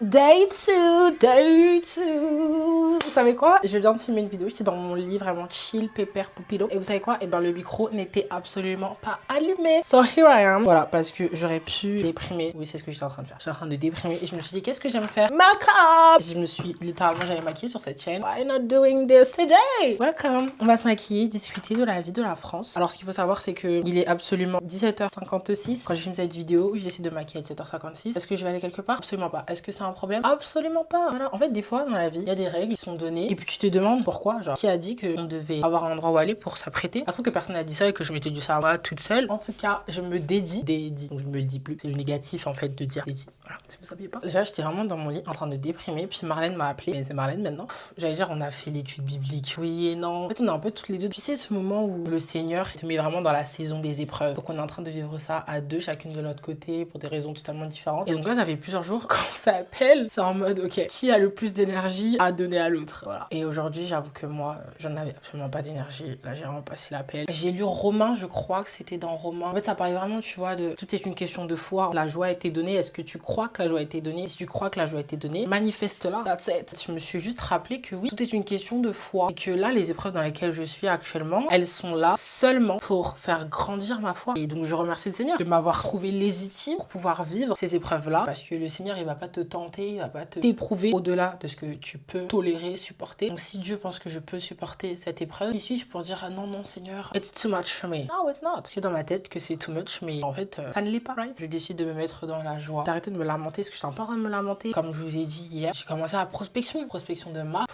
Day 2, day 2. Vous savez quoi? Je viens de filmer une vidéo, j'étais dans mon lit vraiment chill, pépère, poupilo. Et vous savez quoi? Et ben le micro n'était absolument pas allumé. So here I am. Voilà, parce que j'aurais pu déprimer. Oui, c'est ce que j'étais en train de faire. J'étais en train de déprimer et je me suis dit, qu'est-ce que j'aime faire? Make-up! Je me suis littéralement, j'allais maquiller sur cette chaîne. Why not doing this today? Welcome. On va se maquiller, discuter de la vie de la France. Alors, ce qu'il faut savoir, c'est que il est absolument 17h56. Quand je filme cette vidéo, je décide de maquiller à 17h56. Est-ce que je vais aller quelque part? Absolument pas. Est-ce que c'est un problème? Absolument pas. Voilà. En fait, des fois, dans la vie, il y a des règles qui sont données et puis tu te demandes pourquoi. Genre, qui a dit qu'on devait avoir un endroit où aller pour s'apprêter? Je trouve que personne n'a dit ça et que je m'étais dit ça à moi toute seule. En tout cas, je me dédie. Donc, je me le dis plus. C'est le négatif, en fait, de dire dédie. Voilà. Si vous saviez pas. Déjà, j'étais vraiment dans mon lit en train de déprimer. Puis Marlène m'a appelé. Mais c'est Marlène maintenant. J'allais dire, on a fait l'étude biblique. Oui et non. En fait, on est un peu toutes les deux. Tu sais, ce moment où le Seigneur te met vraiment dans la saison des épreuves. Donc, on est en train de vivre ça à deux, chacune de notre côté, pour des raisons totalement différentes. Et donc là, ça fait plusieurs jours qu'on s'appelle. C'est en mode, ok, qui a le plus d'énergie à donner à l'autre? Voilà. Et aujourd'hui, j'avoue que moi, j'en avais absolument pas d'énergie. Là, j'ai vraiment passé l'appel. J'ai lu Romains, je crois que c'était dans Romains. En fait, ça parlait vraiment, tu vois, de tout est une question de foi. La joie a été donnée. Est-ce que tu crois que la joie a été donnée? Si tu crois que la joie a été donnée, manifeste-la. That's it. Je me suis juste rappelé que oui, tout est une question de foi. Et que là, les épreuves dans lesquelles je suis actuellement, elles sont là seulement pour faire grandir ma foi. Et donc, je remercie le Seigneur de m'avoir trouvé légitime pour pouvoir vivre ces épreuves-là. Parce que le Seigneur, il va pas te tenter, il va pas te t'éprouver au-delà de ce que tu peux tolérer, supporter. Donc, si Dieu pense que je peux supporter cette épreuve, qui suis-je pour dire, ah non, non, Seigneur, it's too much for me. No, it's not. C'est dans ma tête que c'est too much, mais en fait, ça ne l'est pas, right? Je décide de me mettre dans la joie, d'arrêter de me lamenter, parce que je suis en train de me lamenter. Comme je vous ai dit hier, j'ai commencé à prospection de ma...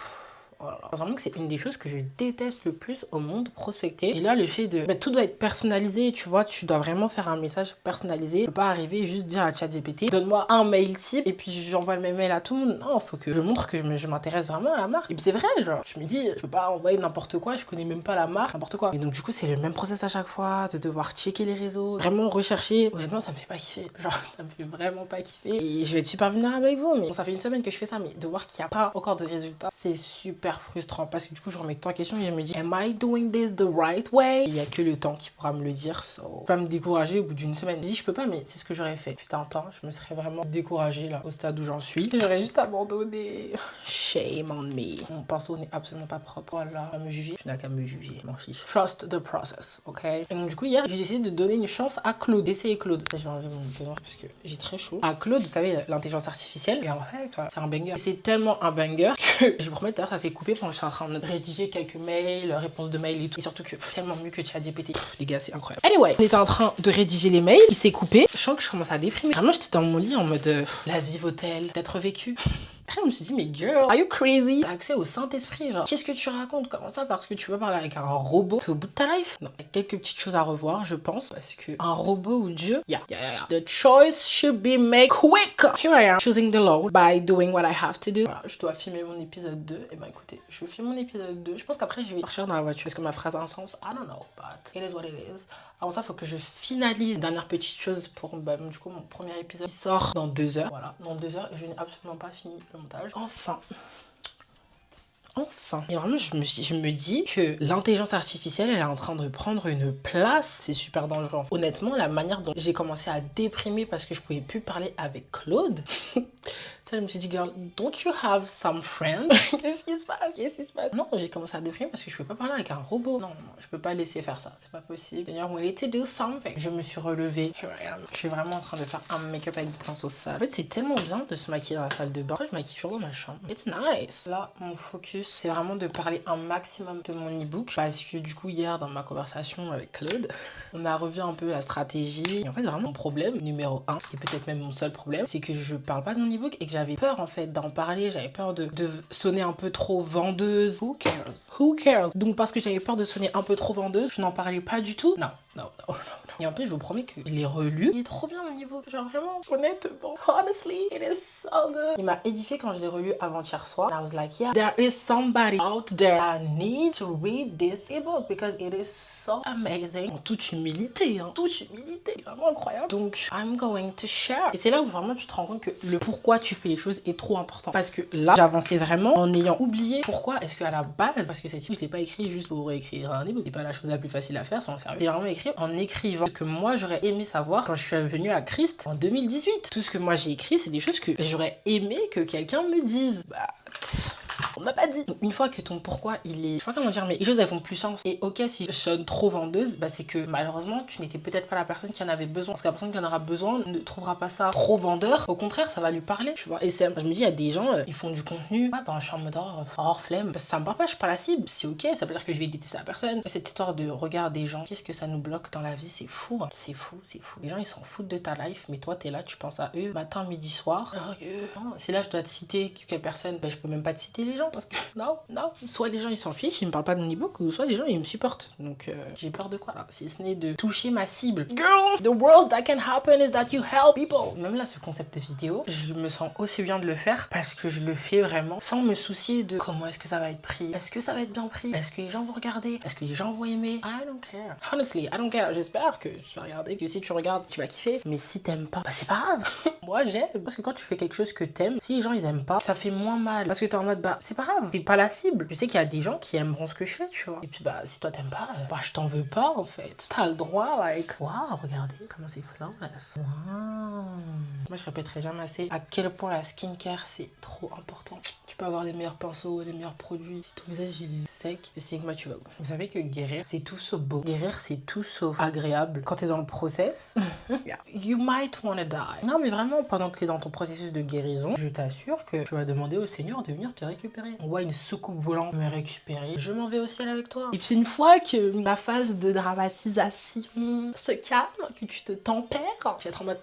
Oh là là. Vraiment que c'est une des choses que je déteste le plus au monde, prospecter. Et là, le fait de... tout doit être personnalisé, tu vois. Tu dois vraiment faire un message personnalisé. Tu peux pas arriver et juste dire à ChatGPT, donne-moi un mail type et puis j'envoie le même mail à tout le monde. Non, faut que je montre que je m'intéresse vraiment à la marque. Et puis c'est vrai, genre, je me dis, je peux pas envoyer n'importe quoi, je connais même pas la marque, n'importe quoi. Et donc du coup, c'est le même process à chaque fois, de devoir checker les réseaux, vraiment rechercher. Honnêtement, ça me fait pas kiffer. Genre, ça me fait vraiment pas kiffer. Et je vais être super vulnérable avec vous, mais bon, ça fait une semaine que je fais ça, mais de voir qu'il n'y a pas encore de résultats, c'est super frustrant parce que du coup je remets tout en question et je me dis am I doing this the right way? Il n'y a que le temps qui pourra me le dire, so je peux pas me décourager au bout d'une semaine. Je dis je peux pas, mais c'est ce que j'aurais fait. Putain, un temps je me serais vraiment découragée là au stade où j'en suis, j'aurais juste abandonné. Shame on me. Mon pinceau n'est absolument pas propre. Voilà, à me juger, tu n'as qu'à me juger, m'en fiche. Trust the process, ok? Et donc du coup hier j'ai décidé de donner une chance à Claude, d'essayer Claude. Je vais enlever mon peignoir parce que j'ai très chaud. À Claude, vous savez, l'intelligence artificielle, et en fait c'est un banger. C'est tellement un banger que je vous promets d'ailleurs ça s'est coupé pendant que je suis en train de rédiger quelques mails, réponses de mails et tout. Et surtout que tellement mieux que ChatGPT. Les gars, c'est incroyable. Anyway, on était en train de rédiger les mails, il s'est coupé. Je sens que je commence à déprimer. Vraiment, j'étais dans mon lit en mode la vie vaut-elle d'être vécue? Après, je me suis dit, mais girl, are you crazy? T'as accès au Saint-Esprit, genre, qu'est-ce que tu racontes? Comment ça? Parce que tu veux parler avec un robot? C'est au bout de ta life? Non, il y a quelques petites choses à revoir, je pense, parce que un robot ou Dieu, yeah. The choice should be made quick. Here I am, choosing the Lord by doing what I have to do. Voilà, je dois filmer mon épisode 2. Et ben écoutez, je filme mon épisode 2. Je pense qu'après, je vais marcher dans la voiture. Est-ce que ma phrase a un sens? I don't know, but it is what it is. Avant ça, il faut que je finalise. Dernière petite chose pour du coup mon premier épisode qui sort dans 2 heures. Voilà, dans 2 heures et je n'ai absolument pas fini le montage. Enfin. Et vraiment, je me dis que l'intelligence artificielle, elle est en train de prendre une place. C'est super dangereux. Honnêtement, la manière dont j'ai commencé à déprimer parce que je pouvais plus parler avec Claude. Je me suis dit, girl, don't you have some friend? Qu'est-ce qui se passe? Non, j'ai commencé à déprimer parce que je peux pas parler avec un robot. Non, je peux pas laisser faire ça. C'est pas possible. Seigneur, we need to do something. Je me suis relevée. Here I am. Je suis vraiment en train de faire un make-up avec des pinceaux sales. En fait, c'est tellement bien de se maquiller dans la salle de bain. Après, je maquille toujours dans ma chambre. It's nice. Là, mon focus, c'est vraiment de parler un maximum de mon e-book. Parce que du coup, hier, dans ma conversation avec Claude, on a revu un peu la stratégie. Et en fait, vraiment, mon problème numéro 1, et peut-être même mon seul problème, c'est que je parle pas de mon e-book et que j'avais peur en fait d'en parler, j'avais peur de sonner un peu trop vendeuse. Who cares? Donc parce que j'avais peur de sonner un peu trop vendeuse, je n'en parlais pas du tout. Non. Et en plus, je vous promets que je l'ai relu. Il est trop bien mon e-book, genre vraiment, honnêtement. Honestly, it is so good. Il m'a édifié quand je l'ai relu avant-hier soir. And I was like, yeah, there is somebody out there that need to read this e-book because it is so amazing. En toute humilité, hein. Toute humilité, vraiment incroyable. Donc, I'm going to share. Et c'est là où vraiment tu te rends compte que le pourquoi tu fais les choses est trop important. Parce que là, j'avançais vraiment en ayant oublié pourquoi est-ce qu'à la base, parce que cette e-book, je l'ai pas écrit juste pour écrire un e-book. C'est pas la chose la plus facile à faire sans sérieux. J'ai vraiment écrit écrit en écrivant ce que moi j'aurais aimé savoir quand je suis venue à Christ en 2018. Tout ce que moi j'ai écrit, c'est des choses que j'aurais aimé que quelqu'un me dise. On m'a pas dit. Donc, une fois que ton pourquoi il est, je sais pas comment dire, mais les choses elles font plus sens. Et ok, si je sonne trop vendeuse, c'est que malheureusement tu n'étais peut-être pas la personne qui en avait besoin. Parce que la personne qui en aura besoin ne trouvera pas ça trop vendeur. Au contraire, ça va lui parler, tu vois. Et je me dis, il y a des gens, ils font du contenu. Je suis en mode hors flemme. Parce que ça me parle pas, je suis pas la cible. C'est ok, ça veut dire que je vais détester la personne. Et cette histoire de regard des gens, qu'est-ce que ça nous bloque dans la vie, c'est fou. Hein. C'est fou. Les gens ils s'en foutent de ta life, mais toi t'es là, tu penses à eux matin, midi, soir. Si là je dois te citer quelle personne, je peux même pas te citer les gens parce que non, soit les gens ils s'en fichent, ils me parlent pas de mon ebook, ou soit les gens ils me supportent. Donc j'ai peur de quoi là? Si ce n'est de toucher ma cible. Girl, the worst that can happen is that you help people. Même là, ce concept vidéo, je me sens aussi bien de le faire parce que je le fais vraiment sans me soucier de comment est-ce que ça va être pris, est-ce que ça va être bien pris, est-ce que les gens vont regarder, est-ce que les gens vont aimer. I don't care. Honestly, I don't care. J'espère que tu vas regarder, que si tu regardes, tu vas kiffer. Mais si t'aimes pas, c'est pas grave. Moi j'aime. Parce que quand tu fais quelque chose que t'aimes, si les gens ils aiment pas, ça fait moins mal. Parce que t'es en mode c'est pas grave, t'es pas la cible. Tu sais qu'il y a des gens qui aimeront ce que je fais, tu vois. Et puis si toi t'aimes pas, je t'en veux pas en fait. T'as le droit, waouh, regardez comment c'est flawless. Waouh. Moi je répéterai jamais assez à quel point la skincare c'est trop important. Tu peux avoir les meilleurs pinceaux, les meilleurs produits. Si ton visage il est sec, c'est que moi tu vas. Vous savez que guérir c'est tout sauf beau. Guérir c'est tout sauf agréable. Quand t'es dans le process, you might wanna die. Non mais vraiment, pendant que t'es dans ton processus de guérison, je t'assure que tu vas demander au Seigneur de venir te récupérer. On voit une soucoupe volante me récupérer. Je m'en vais au ciel avec toi. Et puis une fois que la phase de dramatisation se calme, que tu te tempères, tu vas être en mode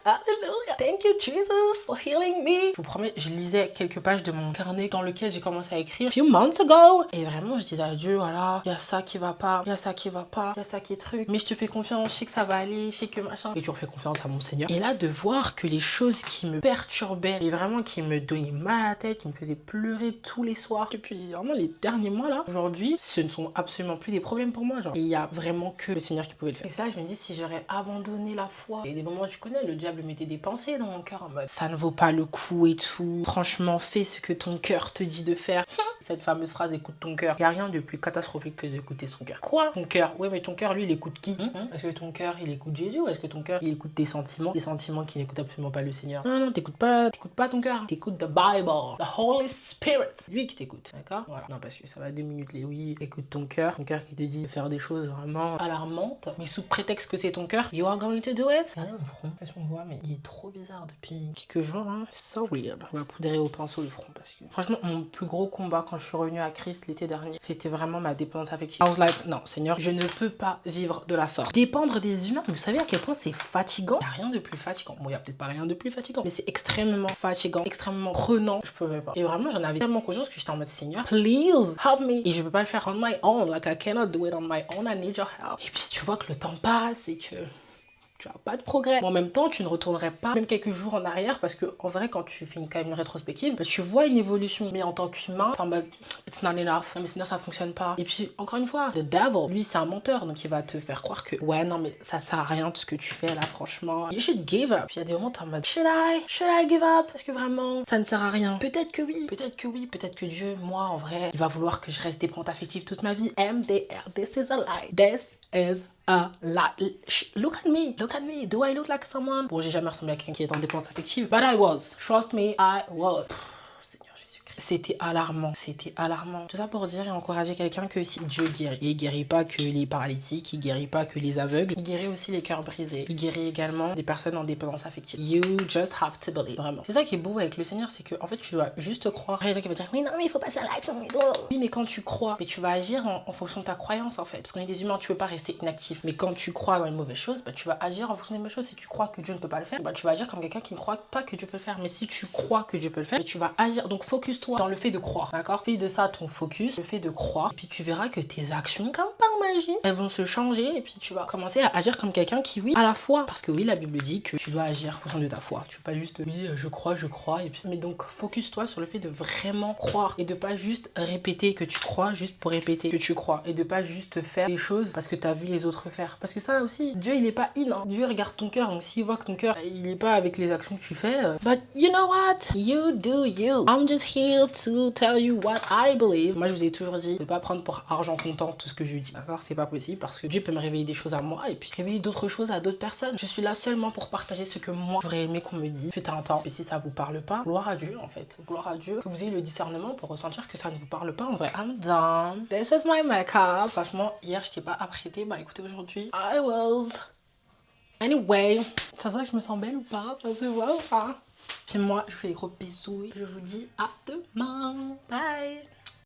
Hallelujah, thank you Jesus for healing me. Je vous promets, je lisais quelques pages de mon carnet dans lequel j'ai commencé à écrire few months ago. Et vraiment, je disais à Dieu, voilà, il y a ça qui va pas, il y a ça qui va pas, il y a ça qui est truc. Mais je te fais confiance, je sais que ça va aller, je sais que machin. Et tu refais confiance à mon Seigneur. Et là, de voir que les choses qui me perturbaient et vraiment qui me donnaient mal à la tête, qui me faisaient pleurer tous les soirs, depuis vraiment les derniers mois là, aujourd'hui, ce ne sont absolument plus des problèmes pour moi. Genre. Et il y a vraiment que le Seigneur qui pouvait le faire. Et ça, je me dis, si j'aurais abandonné la foi, et des moments où tu connais, le diable mettait des pensées dans mon cœur en mode ça ne vaut pas le coup et tout. Franchement, fais ce que ton cœur te dit de faire. Cette fameuse phrase écoute ton cœur. Il n'y a rien de plus catastrophique que d'écouter son cœur. Quoi? Ton cœur? Ouais, mais ton cœur, lui, il écoute qui? Est-ce que ton cœur, il écoute Jésus ou est-ce que ton cœur, il écoute tes sentiments? Des sentiments qui n'écoutent absolument pas le Seigneur. Non, t'écoutes pas ton cœur. T'écoutes the Bible, the Holy Spirit. Lui qui t'écoute, d'accord? Voilà. Non, parce que ça va 2 minutes, les oui. Écoute ton cœur qui te dit de faire des choses vraiment alarmantes, mais sous prétexte que c'est ton cœur, you are going to do it. Regardez mon front, qu'est-ce qu'on voit, mais il est trop bizarre depuis quelques jours, hein. So weird. On va poudrer au pinceau le front parce que franchement, mon plus gros combat quand je suis revenue à Christ l'été dernier, c'était vraiment ma dépendance affective. I was like, non, Seigneur, je ne peux pas vivre de la sorte. Dépendre des humains, vous savez à quel point c'est fatigant? Il n'y a rien de plus fatigant. Bon, il n'y a peut-être pas rien de plus fatigant, mais c'est extrêmement fatigant, extrêmement prenant. Je pouvais pas. Et vraiment, j'en avais tellement conscience que j'étais en mode Seigneur, please help me. Et je peux pas le faire on my own. Like, I cannot do it on my own. I need your help. Et puis, tu vois que le temps passe et que tu n'as pas de progrès. Mais en même temps, tu ne retournerais pas même quelques jours en arrière parce que en vrai, quand tu fais quand même une rétrospective, tu vois une évolution. Mais en tant qu'humain, t'es en mode it's not enough. Non, mais sinon, ça fonctionne pas. Et puis, encore une fois, le devil, lui, c'est un menteur. Donc, il va te faire croire que ouais, non, mais ça sert à rien tout ce que tu fais là, franchement. You should give up. Puis il y a des moments, t'es en mode should I give up? Parce que vraiment, ça ne sert à rien. Peut-être que oui. Peut-être que oui. Peut-être que Dieu, moi, en vrai, il va vouloir que je reste dépendante affective toute ma vie. MDR. This is a lie. This is a lie. Look at me. Look at me. Do I look like someone? Bon, j'ai jamais ressemblé à quelqu'un qui est en dépendance affective. But I was. Trust me, I was. Seigneur Jésus-Christ. C'était alarmant. C'était alarmant. Tout ça pour dire et encourager quelqu'un que si Dieu guérit, il guérit pas que les paralytiques, il guérit pas que les aveugles, il guérit aussi les cœurs brisés. Il guérit également des personnes en dépendance affective. You just have to believe. Vraiment. C'est ça qui est beau avec le Seigneur, c'est que en fait tu dois juste croire. Il y a des gens qui vont dire mais non mais il faut passer à l'action. Oui mais quand tu crois, mais tu vas agir en fonction de ta croyance en fait. Parce qu'on est des humains, tu peux pas rester inactif. Mais quand tu crois dans une mauvaise chose, tu vas agir en fonction des mauvaises choses. Si tu crois que Dieu ne peut pas le faire, tu vas agir comme quelqu'un qui ne croit pas que Dieu peut le faire. Mais si tu crois que Dieu peut le faire, tu vas agir. Donc focus-toi dans le fait de croire. D'accord? Fais de ça ton focus, le fait de croire. Et puis tu verras que tes actions, comme par magie, elles vont se changer. Et puis tu vas commencer à agir comme quelqu'un qui, oui, a la foi. Parce que oui, la Bible dit que tu dois agir en fonction de ta foi. Tu peux pas juste, oui, je crois. Et puis, mais donc, focus-toi sur le fait de vraiment croire. Et de pas juste répéter que tu crois juste pour répéter que tu crois. Et de pas juste faire des choses parce que t'as vu les autres faire. Parce que ça aussi, Dieu, il est pas hein. Dieu regarde ton cœur. Donc s'il voit que ton cœur, il est pas avec les actions que tu fais, but you know what? You do you. I'm just here to tell you what I believe. Moi, je vous ai toujours dit de pas prendre pour argent comptant tout ce que je dis, d'accord? c'est pas possible parce que Dieu peut me révéler des choses à moi et puis révéler d'autres choses à d'autres personnes. Je suis là seulement pour partager ce que moi j'aurais aimé qu'on me dise putain un temps. Et si ça vous parle pas, gloire à Dieu en fait, gloire à Dieu que vous ayez le discernement pour ressentir que ça ne vous parle pas. En vrai, I'm done. This is my makeup. Franchement, hier je t'ai pas apprêtée, bah écoutez aujourd'hui, I was. Anyway, ça se voit que je me sens belle ou pas? Ça se voit ou pas? Puis moi, je vous fais des gros bisous et je vous dis à demain. Bye.